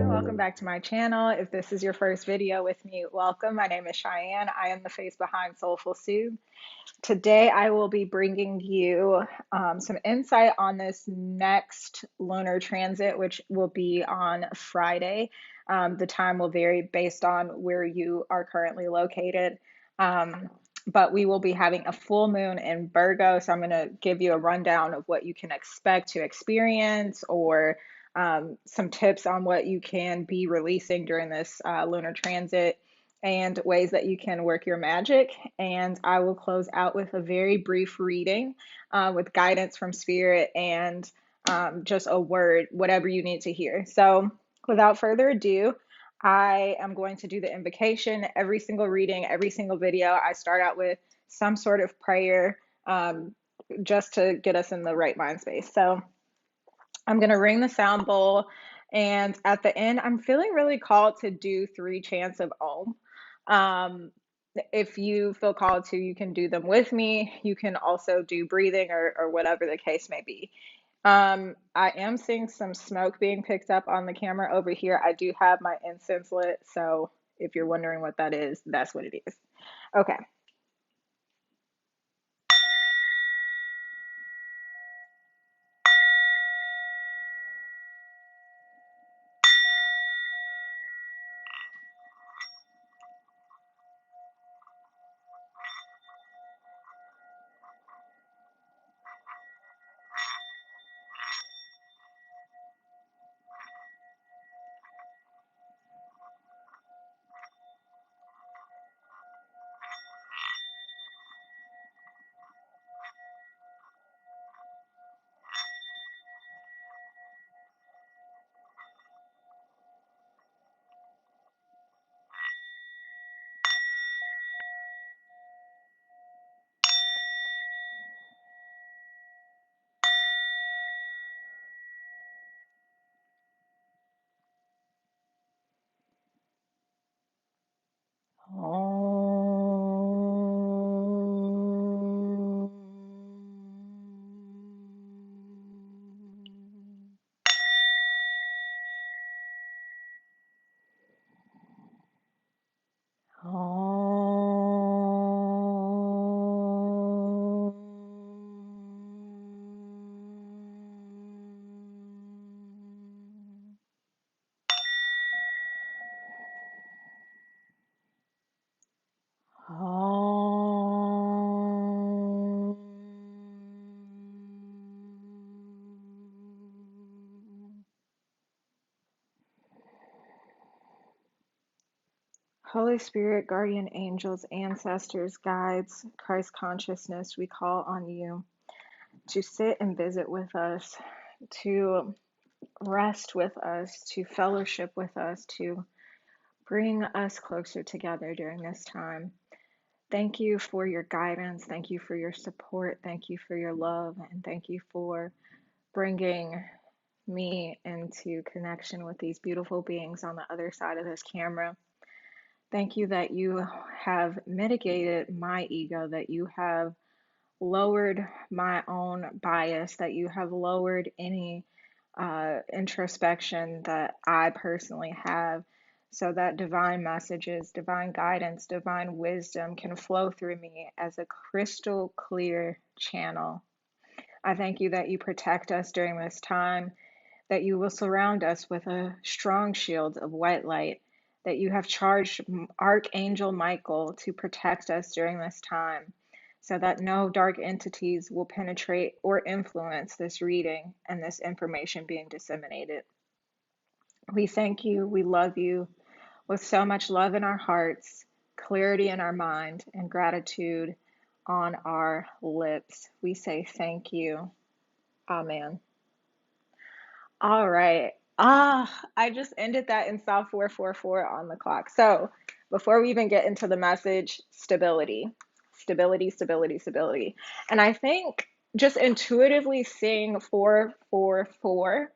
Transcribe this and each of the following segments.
Welcome back to my channel. If this is your first video with me, welcome. My name is Cheyenne. I am the face behind Soulful Soothe. Today I will be bringing you some insight on this next lunar transit, which will be on Friday. The time will vary based on where you are currently located. But we will be having a full moon in Virgo. So I'm going to give you a rundown of what you can expect to experience, or some tips on what you can be releasing during this lunar transit, and ways that you can work your magic. And I will close out with a very brief reading with guidance from Spirit and just a word, whatever you need to hear. So without further ado, I am going to do the invocation. Every single reading, every single video, I start out with some sort of prayer, just to get us in the right mind space. So I'm going to ring the sound bowl, and at the end, I'm feeling really called to do 3 chants of Om. If you feel called to, you can do them with me. You can also do breathing, or whatever the case may be. I am seeing some smoke being picked up on the camera over here. I do have my incense lit, so if you're wondering what that is, that's what it is. Okay. Holy Spirit, guardian angels, ancestors, guides, Christ consciousness, we call on you to sit and visit with us, to rest with us, to fellowship with us, to bring us closer together during this time. Thank you for your guidance. Thank you for your support. Thank you for your love. And thank you for bringing me into connection with these beautiful beings on the other side of this camera. Thank you that you have mitigated my ego, that you have lowered my own bias, that you have lowered any introspection that I personally have, so that divine messages, divine guidance, divine wisdom can flow through me as a crystal clear channel. I thank you that you protect us during this time, that you will surround us with a strong shield of white light, that you have charged Archangel Michael to protect us during this time, so that no dark entities will penetrate or influence this reading and this information being disseminated. We thank you, we love you, with so much love in our hearts, clarity in our mind, and gratitude on our lips. We say thank you. Amen. All right. I just ended that in South 444 on the clock. So before we even get into the message, stability, stability, stability, stability. And I think just intuitively seeing 444,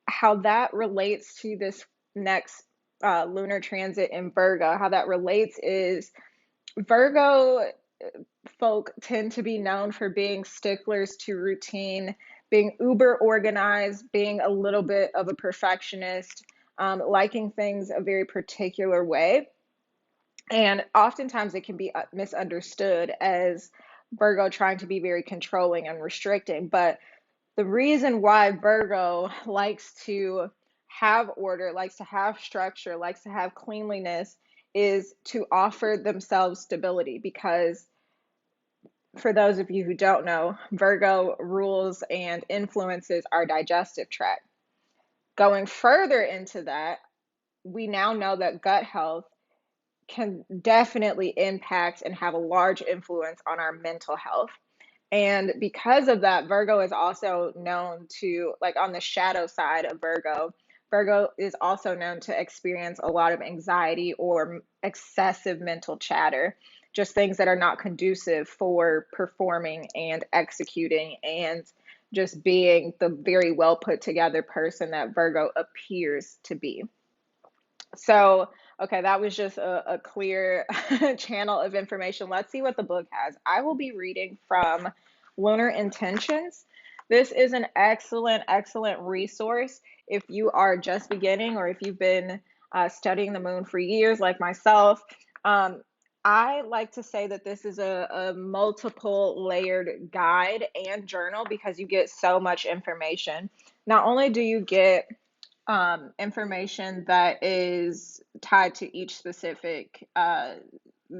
how that relates to this next lunar transit in Virgo, how that relates is Virgo folk tend to be known for being sticklers to routine. being uber organized, being a little bit of a perfectionist, liking things a very particular way. And oftentimes it can be misunderstood as Virgo trying to be very controlling and restricting. But the reason why Virgo likes to have order, likes to have structure, likes to have cleanliness is to offer themselves stability. Because for those of you who don't know, Virgo rules and influences our digestive tract. Going further into that, we now know that gut health can definitely impact and have a large influence on our mental health. And because of that, Virgo is also known to, like on the shadow side of Virgo, Virgo is also known to experience a lot of anxiety or excessive mental chatter, just things that are not conducive for performing and executing and just being the very well put together person that Virgo appears to be. So, okay, that was just a clear channel of information. Let's see what the book has. I will be reading from Lunar Intentions. This is an excellent, excellent resource if you are just beginning or if you've been studying the moon for years, like myself. I like to say that this is a multiple layered guide and journal because you get so much information. Not only do you get information that is tied to each specific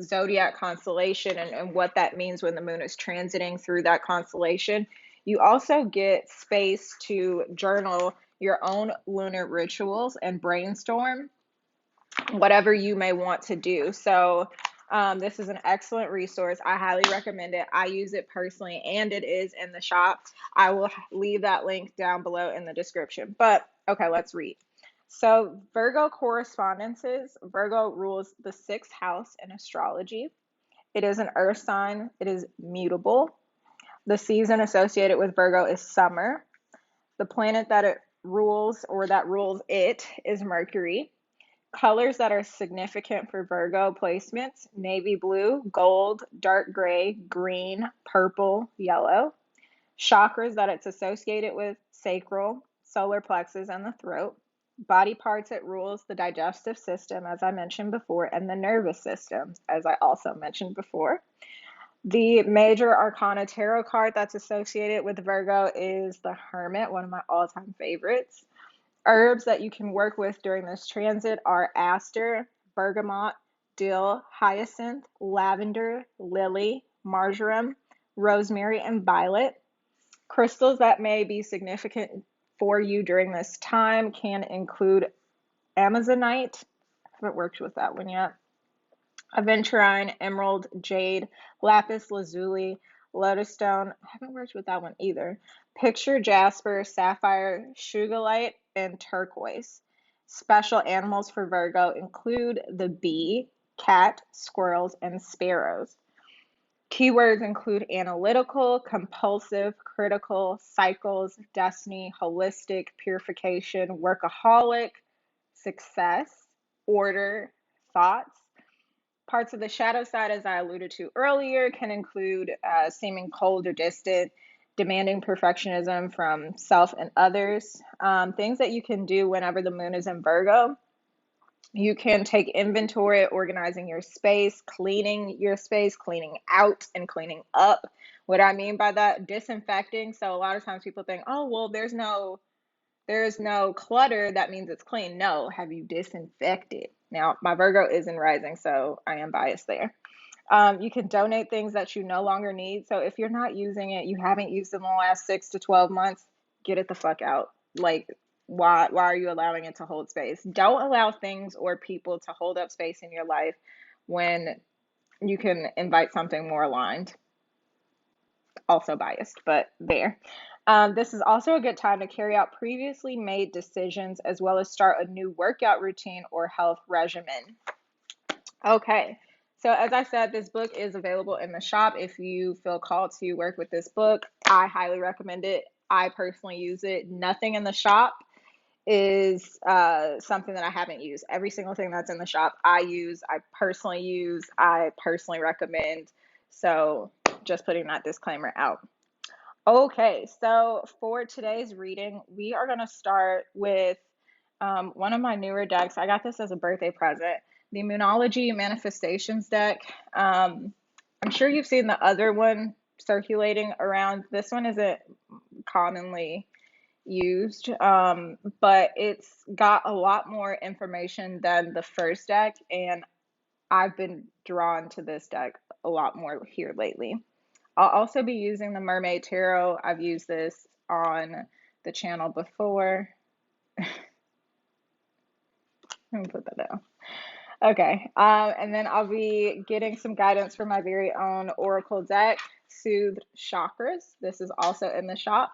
zodiac constellation and what that means when the moon is transiting through that constellation. You also get space to journal your own lunar rituals and brainstorm whatever you may want to do. So this is an excellent resource. I highly recommend it. I use it personally and it is in the shop. I will leave that link down below in the description. But okay, let's read. So Virgo correspondences. Virgo rules the 6th house in astrology. It is an earth sign. It is mutable. The season associated with Virgo is summer. The planet that it rules or that rules it is Mercury. Colors that are significant for Virgo placements: navy blue, gold, dark gray, green, purple, yellow. Chakras that it's associated with: sacral, solar plexus, and the throat. Body parts it rules: the digestive system, as I mentioned before, and the nervous system, as I also mentioned before. The major arcana tarot card that's associated with Virgo is the Hermit, one of my all-time favorites. Herbs that you can work with during this transit are aster, bergamot, dill, hyacinth, lavender, lily, marjoram, rosemary, and violet. Crystals that may be significant for you during this time can include amazonite. I haven't worked with that one yet. Aventurine, emerald, jade, lapis lazuli, lotus stone. I haven't worked with that one either. Picture jasper, sapphire, sugilite, and turquoise. Special animals for Virgo include the bee, cat, squirrels, and sparrows. Keywords include analytical, compulsive, critical, cycles, destiny, holistic, purification, workaholic, success, order, thoughts. Parts of the shadow side, as I alluded to earlier, can include seeming cold or distant, demanding perfectionism from self and others. Things that you can do whenever the moon is in Virgo. You can take inventory, organizing your space, cleaning out and cleaning up. What I mean by that, disinfecting. So a lot of times people think, oh, well, there's no clutter, that means it's clean. No, have you disinfected? Now, my Virgo is in rising, so I am biased there. You can donate things that you no longer need. So if you're not using it, you haven't used it in the last 6 to 12 months, get it the fuck out. Like, why are you allowing it to hold space? Don't allow things or people to hold up space in your life when you can invite something more aligned. Also biased, but there. This is also a good time to carry out previously made decisions as well as start a new workout routine or health regimen. Okay, so as I said, this book is available in the shop. If you feel called to work with this book, I highly recommend it. I personally use it. Nothing in the shop is something that I haven't used. Every single thing that's in the shop I use, I personally recommend. So just putting that disclaimer out. Okay, so for today's reading, we are going to start with one of my newer decks. I got this as a birthday present, the Moonology Manifestations deck. I'm sure you've seen the other one circulating around. This one isn't commonly used, but it's got a lot more information than the first deck, and I've been drawn to this deck a lot more here lately. I'll also be using the Mermaid Tarot. I've used this on the channel before. Let me put that down. Okay, and then I'll be getting some guidance for my very own Oracle deck, Soothe Chakras. This is also in the shop.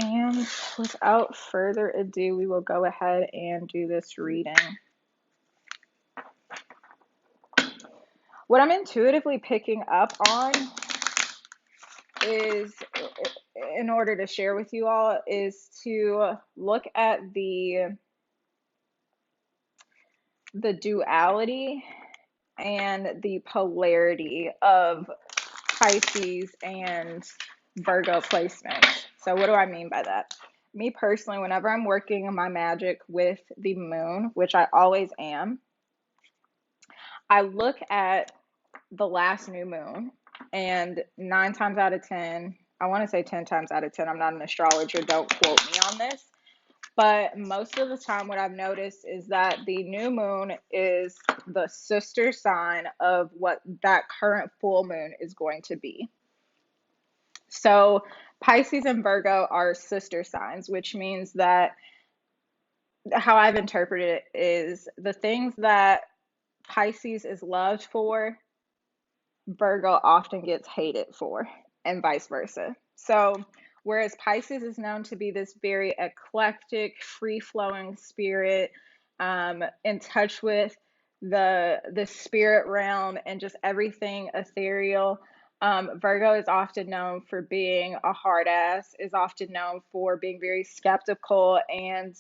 And without further ado, we will go ahead and do this reading. What I'm intuitively picking up on is, in order to share with you all, is to look at the duality and the polarity of Pisces and Virgo placement. So what do I mean by that? Me personally, whenever I'm working my magic with the moon, which I always am, I look at the last new moon, and 9 times out of 10, I want to say 10 times out of 10, I'm not an astrologer, don't quote me on this, but most of the time what I've noticed is that the new moon is the sister sign of what that current full moon is going to be. So Pisces and Virgo are sister signs, which means that how I've interpreted it is the things that Pisces is loved for, Virgo often gets hated for, and vice versa. So, whereas Pisces is known to be this very eclectic, free-flowing spirit, in touch with the spirit realm and just everything ethereal, Virgo is often known for being a hard ass, is often known for being very skeptical and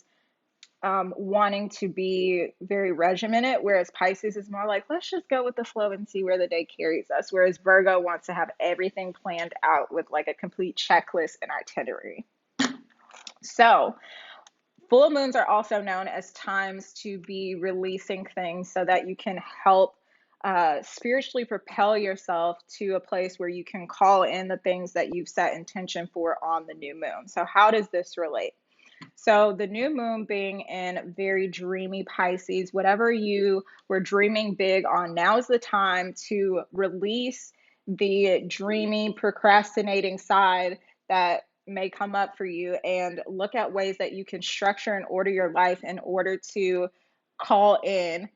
wanting to be very regimented, whereas Pisces is more like, let's just go with the flow and see where the day carries us. Whereas Virgo wants to have everything planned out with like a complete checklist and itinerary. So, full moons are also known as times to be releasing things so that you can help spiritually propel yourself to a place where you can call in the things that you've set intention for on the new moon. So, how does this relate? So the new moon being in very dreamy Pisces, whatever you were dreaming big on, now is the time to release the dreamy, procrastinating side that may come up for you and look at ways that you can structure and order your life in order to call in,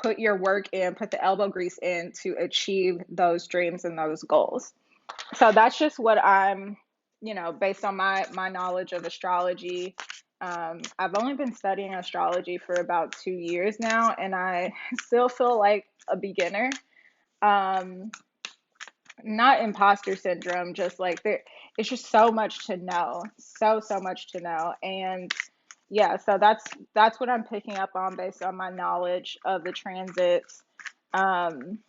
put your work in, put the elbow grease in to achieve those dreams and those goals. So that's just what I'm, based on my knowledge of astrology. I've only been studying astrology for about 2 years now, and I still feel like a beginner. Not imposter syndrome, just like it's just so much to know, so much to know, and yeah, so that's what I'm picking up on based on my knowledge of the transits. And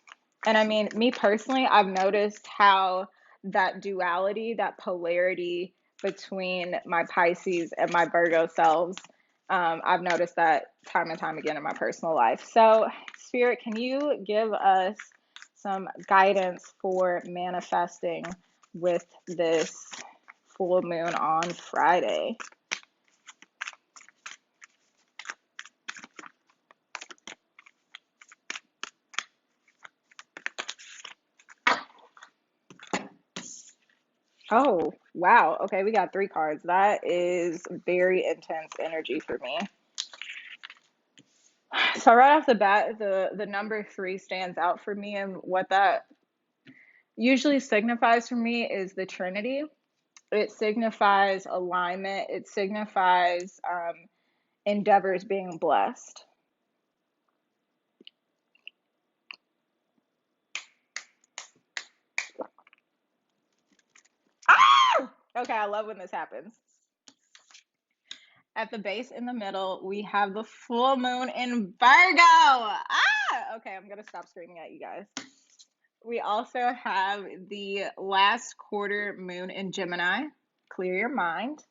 I mean, me personally, I've noticed how that duality, that polarity between my Pisces and my Virgo selves, I've noticed that time and time again in my personal life. So, Spirit, can you give us some guidance for manifesting with this full moon on Friday? Oh, wow. Okay, we got 3 cards. That is very intense energy for me. So right off the bat, the number 3 stands out for me, and what that usually signifies for me is the Trinity. It signifies alignment. It signifies endeavors being blessed. Ah! Okay, I love when this happens. At the base in the middle, we have the full moon in Virgo. Ah! Okay, I'm going to stop screaming at you guys. We also have the last quarter moon in Gemini, clear your mind.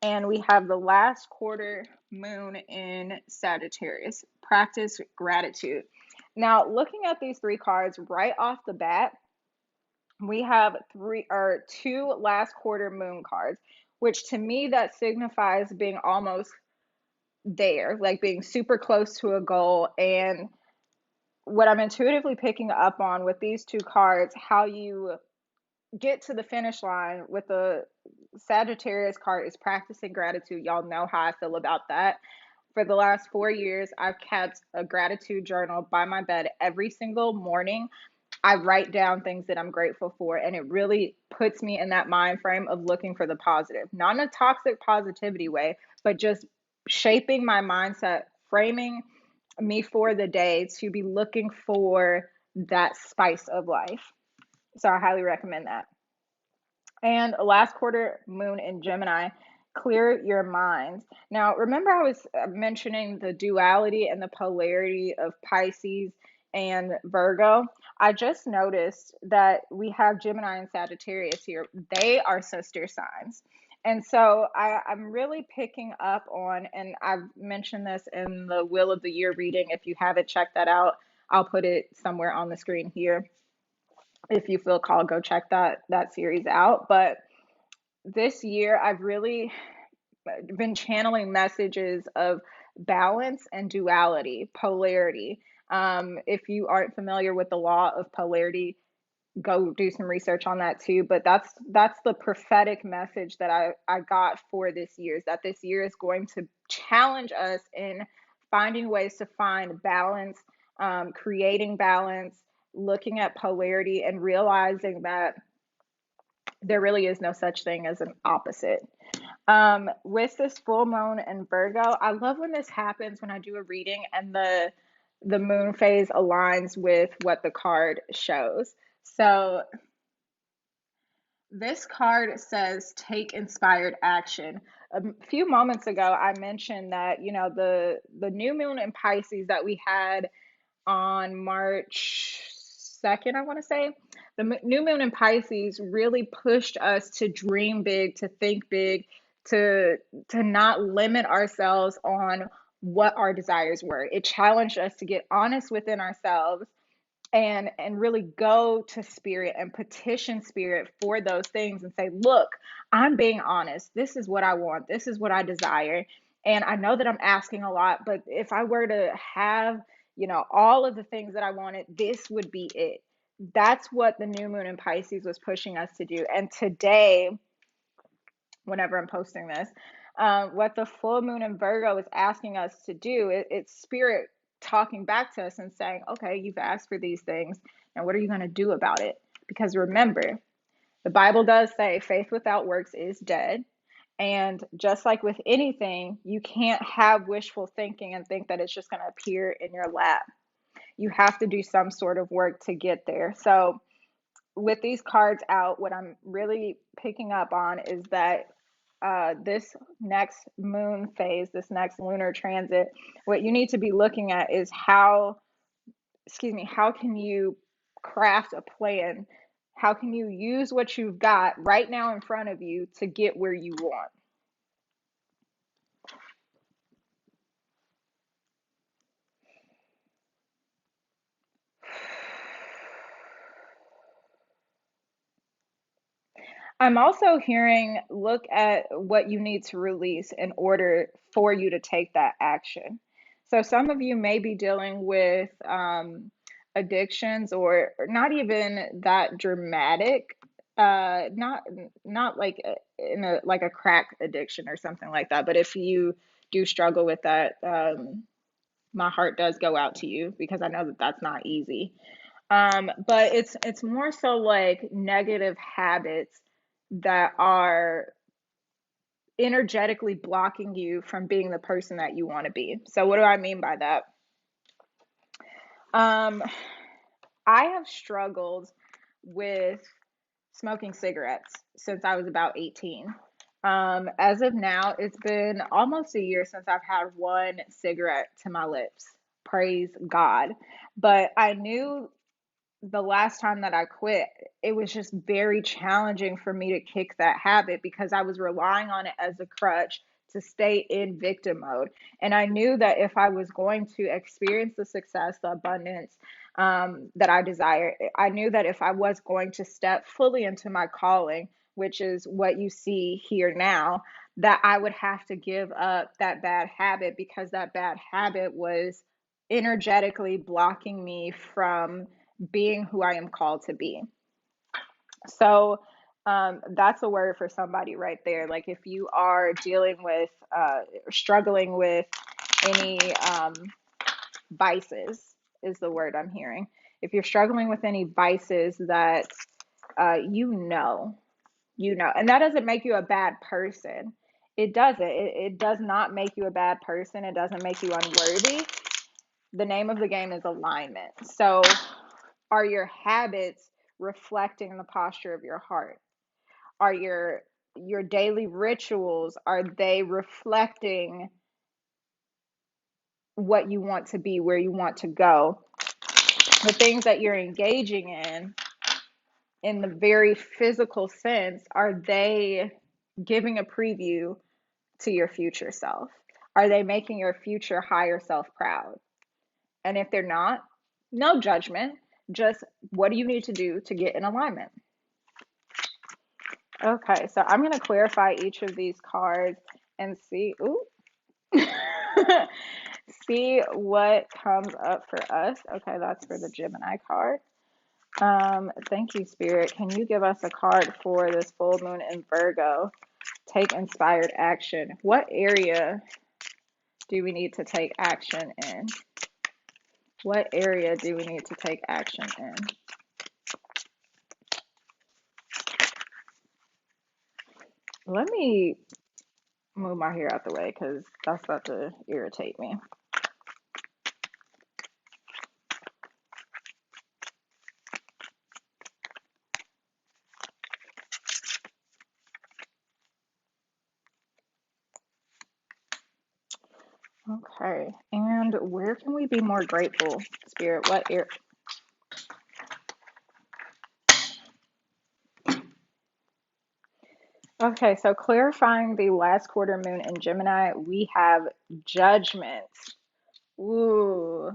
And we have the last quarter moon in Sagittarius, practice gratitude. Now, looking at these three cards right off the bat, we have two last quarter moon cards, which to me that signifies being almost there, like being super close to a goal. And what I'm intuitively picking up on with these two cards, how you get to the finish line with the Sagittarius card is practicing gratitude. Y'all know how I feel about that. For the last 4 years, I've kept a gratitude journal by my bed every single morning. I write down things that I'm grateful for, and it really puts me in that mind frame of looking for the positive, not in a toxic positivity way, but just shaping my mindset, framing me for the day to be looking for that spice of life. So I highly recommend that. And last quarter moon in Gemini, clear your mind. Now, remember I was mentioning the duality and the polarity of Pisces and Virgo. I just noticed that we have Gemini and Sagittarius here. They are sister signs. And so I'm really picking up on, and I've mentioned this in the Wheel of the Year reading. If you haven't checked that out, I'll put it somewhere on the screen here. If you feel called, go check that series out. But this year, I've really been channeling messages of balance and duality, polarity. If you aren't familiar with the law of polarity, go do some research on that too. But that's the prophetic message that I got for this year, is that this year is going to challenge us in finding ways to find balance, creating balance, looking at polarity, and realizing that there really is no such thing as an opposite. With this full moon in Virgo, I love when this happens when I do a reading and the moon phase aligns with what the card shows. So this card says take inspired action. A few moments ago, I mentioned that, the new moon in Pisces that we had on March 2nd, I want to say. The new moon in Pisces really pushed us to dream big, to think big, to not limit ourselves on what our desires were. It challenged us to get honest within ourselves and really go to spirit and petition spirit for those things and say, look, I'm being honest. This is what I want. This is what I desire. And I know that I'm asking a lot, but if I were to have, all of the things that I wanted, this would be it. That's what the new moon in Pisces was pushing us to do. And today, whenever I'm posting this, what the full moon in Virgo is asking us to do, it's spirit talking back to us and saying, okay, you've asked for these things. Now, what are you going to do about it? Because remember, the Bible does say faith without works is dead. And just like with anything, you can't have wishful thinking and think that it's just going to appear in your lap. You have to do some sort of work to get there. So, with these cards out, what I'm really picking up on is that this next moon phase, this next lunar transit, what you need to be looking at is how can you craft a plan? How can you use what you've got right now in front of you to get where you want? I'm also hearing look at what you need to release in order for you to take that action. So some of you may be dealing with addictions, or not even that dramatic, not like in a like a crack addiction or something like that. But if you do struggle with that, my heart does go out to you because I know that that's not easy. But it's more so like negative habits that are energetically blocking you from being the person that you want to be. So what do I mean by that? Um, I have struggled with smoking cigarettes since I was about 18. As of now, it's been almost a year since I've had one cigarette to my lips. Praise God. But I knew the last time that I quit, it was just very challenging for me to kick that habit because I was relying on it as a crutch to stay in victim mode. And I knew that if I was going to experience the success, the abundance that I desire, I knew that if I was going to step fully into my calling, which is what you see here now, that I would have to give up that bad habit because that bad habit was energetically blocking me from being who I am called to be. So that's a word for somebody right there. Like if you are dealing with, struggling with any vices, is the word I'm hearing. If you're struggling with any vices that and that doesn't make you a bad person. It doesn't. It does not make you a bad person. It doesn't make you unworthy. The name of the game is alignment. So are your habits reflecting the posture of your heart? Are your daily rituals, are they reflecting what you want to be, where you want to go? The things that you're engaging in the very physical sense, are they giving a preview to your future self? Are they making your future higher self proud? And if they're not, no judgment, just what do you need to do to get in alignment? Okay, so I'm going to clarify each of these cards and see, see what comes up for us. Okay, that's for the Gemini card. Thank you, Spirit. Can you give us a card for this full moon in Virgo? Take inspired action. What area do we need to take action in? What area do we need to take action in? Let me move my hair out the way because that's about to irritate me. Okay, and where can we be more grateful, Spirit? What area? Okay, so clarifying the last quarter moon in Gemini, we have judgment. Ooh,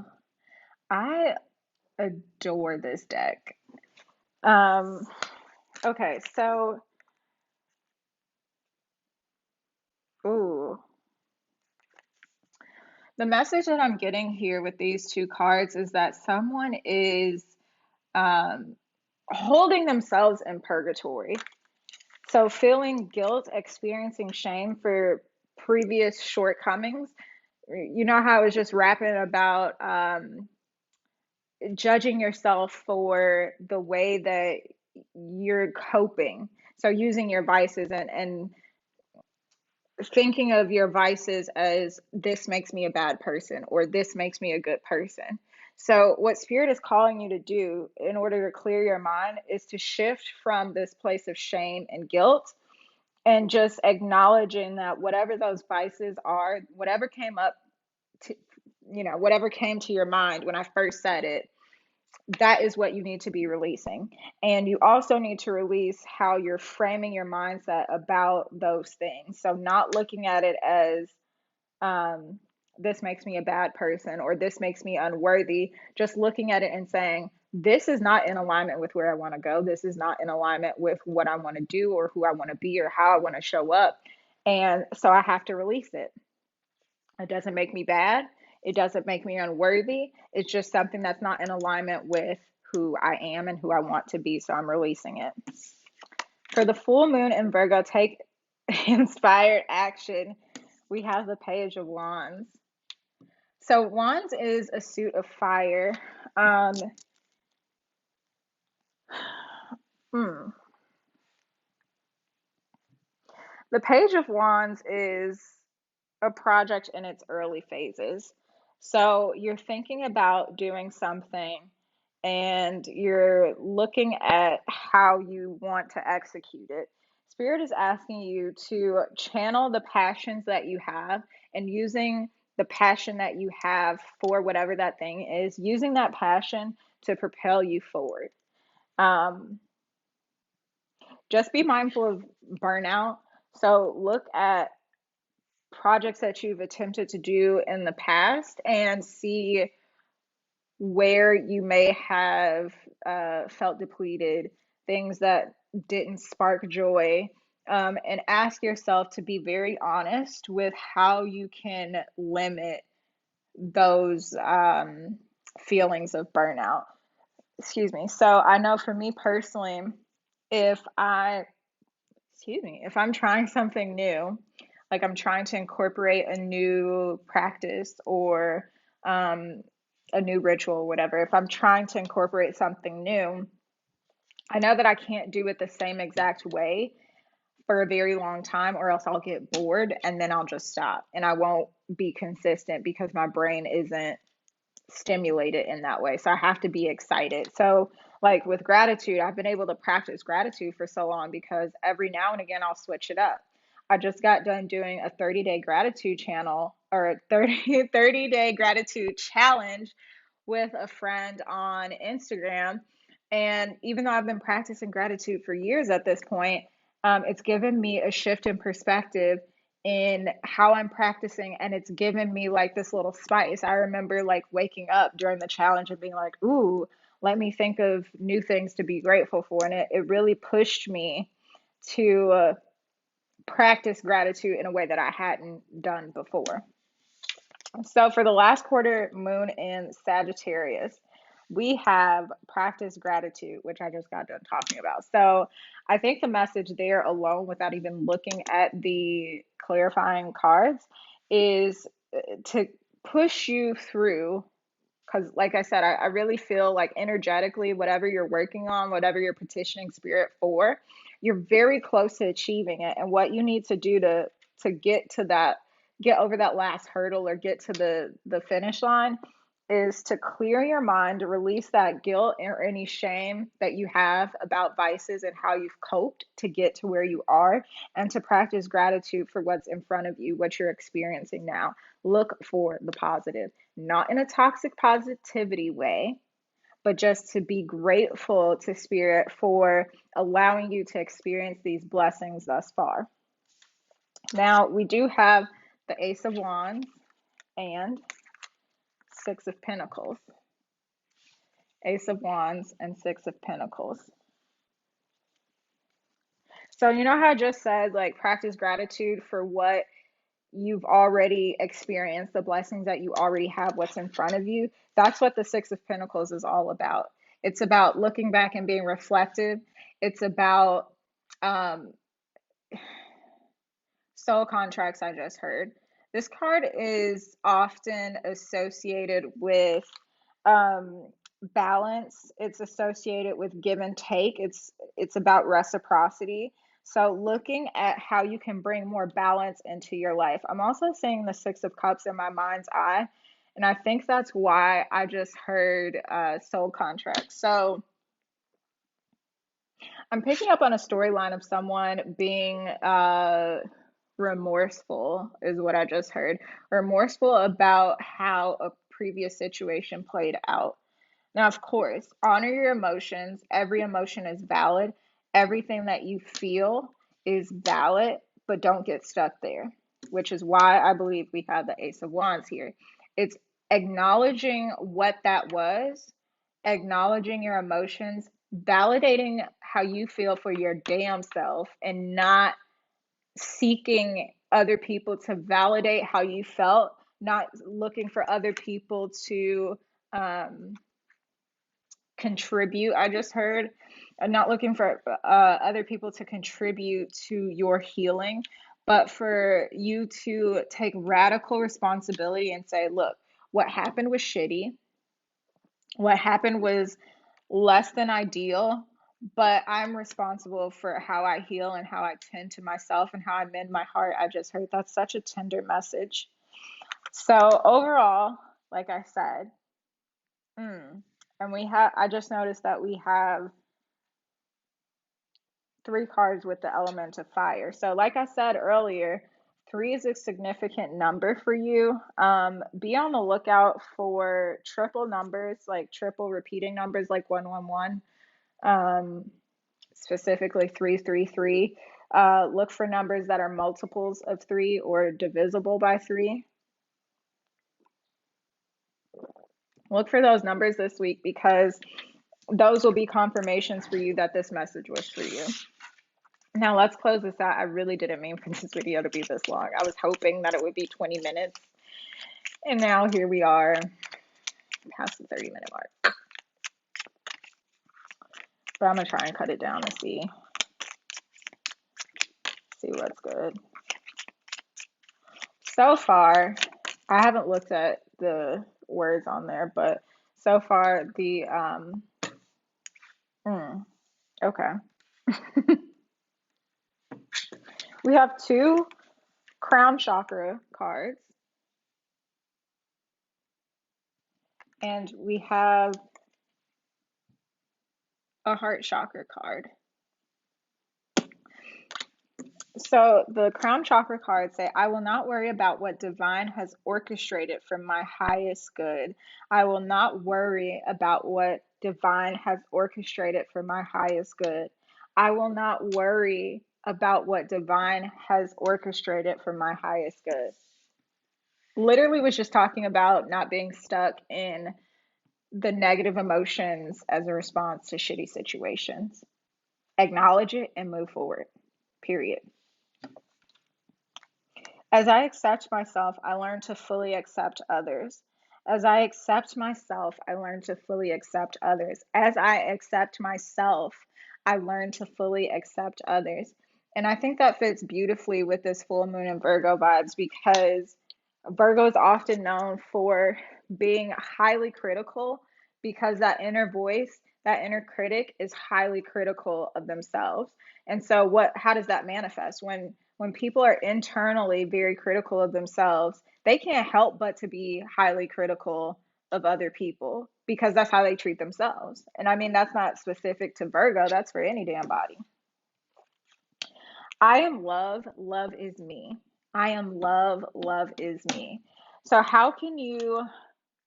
I adore this deck. Okay, so, ooh, the message that I'm getting here with these two cards is that someone is um, holding themselves in purgatory. So feeling guilt, experiencing shame for previous shortcomings. You know how I was just rapping about judging yourself for the way that you're coping. So using your vices and thinking of your vices as this makes me a bad person or this makes me a good person. So, what Spirit is calling you to do in order to clear your mind is to shift from this place of shame and guilt and just acknowledging that whatever those vices are, whatever came up to, whatever came to your mind when I first said it, that is what you need to be releasing. And you also need to release how you're framing your mindset about those things. So, not looking at it as this makes me a bad person or this makes me unworthy, just looking at it and saying, this is not in alignment with where I want to go. This is not in alignment with what I want to do or who I want to be or how I want to show up. And so I have to release it. It doesn't make me bad. It doesn't make me unworthy. It's just something that's not in alignment with who I am and who I want to be. So I'm releasing it. For the full moon in Virgo, take inspired action. We have the Page of Wands. So Wands is a suit of fire. Hmm. The Page of Wands is a project in its early phases. So you're thinking about doing something and you're looking at how you want to execute it. Spirit is asking you to channel the passions that you have and using the passion that you have for whatever that thing is, using that passion to propel you forward. Um, just be mindful of burnout. So look at projects that you've attempted to do in the past and see where you may have felt depleted, things that didn't spark joy, and ask yourself to be very honest with how you can limit those feelings of burnout. Excuse me. So I know for me personally, if I, if I'm trying something new, like I'm trying to incorporate a new practice or um, a new ritual, or whatever, if I'm trying to incorporate something new, I know that I can't do it the same exact way for a very long time, or else I'll get bored and then I'll just stop and I won't be consistent because my brain isn't stimulated in that way. So I have to be excited. So, like with gratitude, I've been able to practice gratitude for so long because every now and again I'll switch it up. I just got done doing a 30-day gratitude channel, or a 30-day gratitude challenge with a friend on Instagram. And even though I've been practicing gratitude for years at this point, it's given me a shift in perspective in how I'm practicing, and it's given me like this little spice. I remember like waking up during the challenge and being like, ooh, let me think of new things to be grateful for. And it really pushed me to practice gratitude in a way that I hadn't done before. So for the last quarter moon in Sagittarius, we have practice gratitude, which I just got done talking about. So I think the message there alone, without even looking at the clarifying cards, is to push you through. Because, like I said, I really feel like energetically, whatever you're working on, whatever you're petitioning spirit for, you're very close to achieving it. And what you need to do to get to that, get over that last hurdle or get to the finish line, is to clear your mind, to release that guilt or any shame that you have about vices and how you've coped to get to where you are, and to practice gratitude for what's in front of you, what you're experiencing now. Look for the positive, not in a toxic positivity way, but just to be grateful to Spirit for allowing you to experience these blessings thus far. Now, we do have the Ace of Wands and Six of Pentacles. Ace of Wands and Six of Pentacles. So, you know how I just said, like, practice gratitude for what you've already experienced, the blessings that you already have, what's in front of you? That's what the Six of Pentacles is all about. It's about looking back and being reflective. It's about um, soul contracts, I just heard. This card is often associated with um, balance. It's associated with give and take. It's about reciprocity. So looking at how you can bring more balance into your life. I'm also seeing the Six of Cups in my mind's eye, and I think that's why I just heard soul contracts. So I'm picking up on a storyline of someone being remorseful, is what I just heard. Remorseful about how a previous situation played out. Now, of course, honor your emotions. Every emotion is valid. Everything that you feel is valid, but don't get stuck there, which is why I believe we have the Ace of Wands here. It's acknowledging what that was, acknowledging your emotions, validating how you feel for your damn self, and not seeking other people to validate how you felt, not looking for other people to contribute. I just heard, not looking for other people to contribute to your healing, but for you to take radical responsibility and say, look, what happened was shitty. What happened was less than ideal, but I'm responsible for how I heal and how I tend to myself and how I mend my heart. I just heard that's such a tender message. So overall, like I said, and I just noticed that we have three cards with the element of fire. So like I said earlier, 3 is a significant number for you. Be on the lookout for triple numbers, like triple repeating numbers like 111, specifically 333. Look for numbers that are multiples of 3 or divisible by 3. Look for those numbers this week because those will be confirmations for you that this message was for you. Now let's close this out. I really didn't mean for this video to be this long. I was hoping that it would be 20 minutes. And now here we are past the 30-minute mark. But I'm going to try and cut it down and see what's good. So far, I haven't looked at the words on there, but so far the okay. We have 2 crown chakra cards. And we have a heart chakra card. So the crown chakra cards say, I will not worry about what divine has orchestrated for my highest good. I will not worry about what divine has orchestrated for my highest good. I will not worry about what divine has orchestrated for my highest good. Literally was just talking about not being stuck in the negative emotions as a response to shitty situations. Acknowledge it and move forward. Period. As I accept myself, I learn to fully accept others. As I accept myself, I learn to fully accept others. As I accept myself, I learn to fully accept others. And I think that fits beautifully with this full moon and Virgo vibes because Virgo is often known for being highly critical because that inner voice, that inner critic is highly critical of themselves. And so how does that manifest? When people are internally very critical of themselves, they can't help but to be highly critical of other people because that's how they treat themselves. And I mean, that's not specific to Virgo, that's for any damn body. I am love, love is me. I am love, love is me. So how can you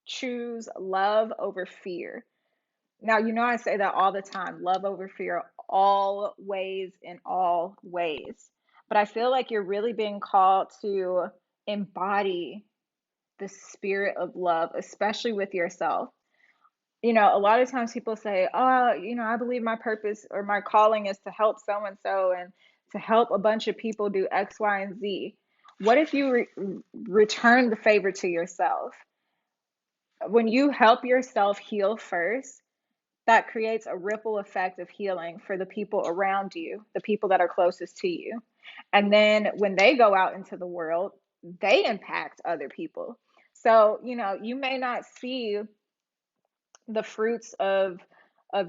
choose love over fear? Now, you know I say that all the time, love over fear, always in all ways. But I feel like you're really being called to embody the spirit of love, especially with yourself. You know, a lot of times people say, oh, you know, I believe my purpose or my calling is to help so and so and to help a bunch of people do X, Y, and Z. What if you return the favor to yourself? When you help yourself heal first, that creates a ripple effect of healing for the people around you, the people that are closest to you. And then when they go out into the world, they impact other people. So, you know, you may not see the fruits of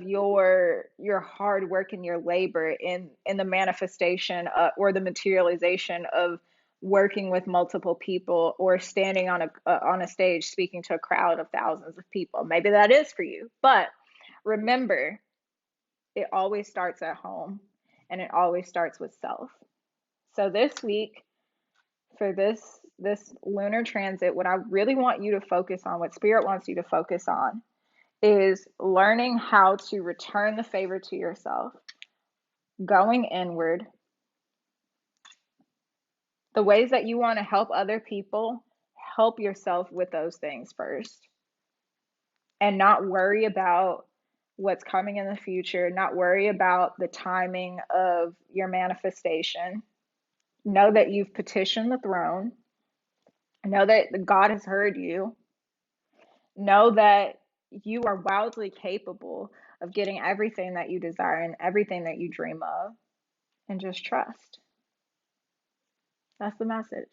your hard work and your labor in the manifestation or the materialization of working with multiple people or standing on a stage speaking to a crowd of thousands of people. Maybe that is for you, but remember, it always starts at home and it always starts with self. So this week, for this lunar transit, what I really want you to focus on, what Spirit wants you to focus on, is learning how to return the favor to yourself, going inward, the ways that you want to help other people, help yourself with those things first, and not worry about what's coming in the future, not worry about the timing of your manifestation. Know that you've petitioned the throne. Know that God has heard you. Know that you are wildly capable of getting everything that you desire and everything that you dream of. And just trust. That's the message.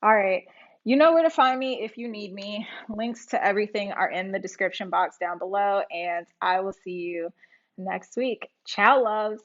All right. You know where to find me if you need me. Links to everything are in the description box down below. And I will see you next week. Ciao, loves.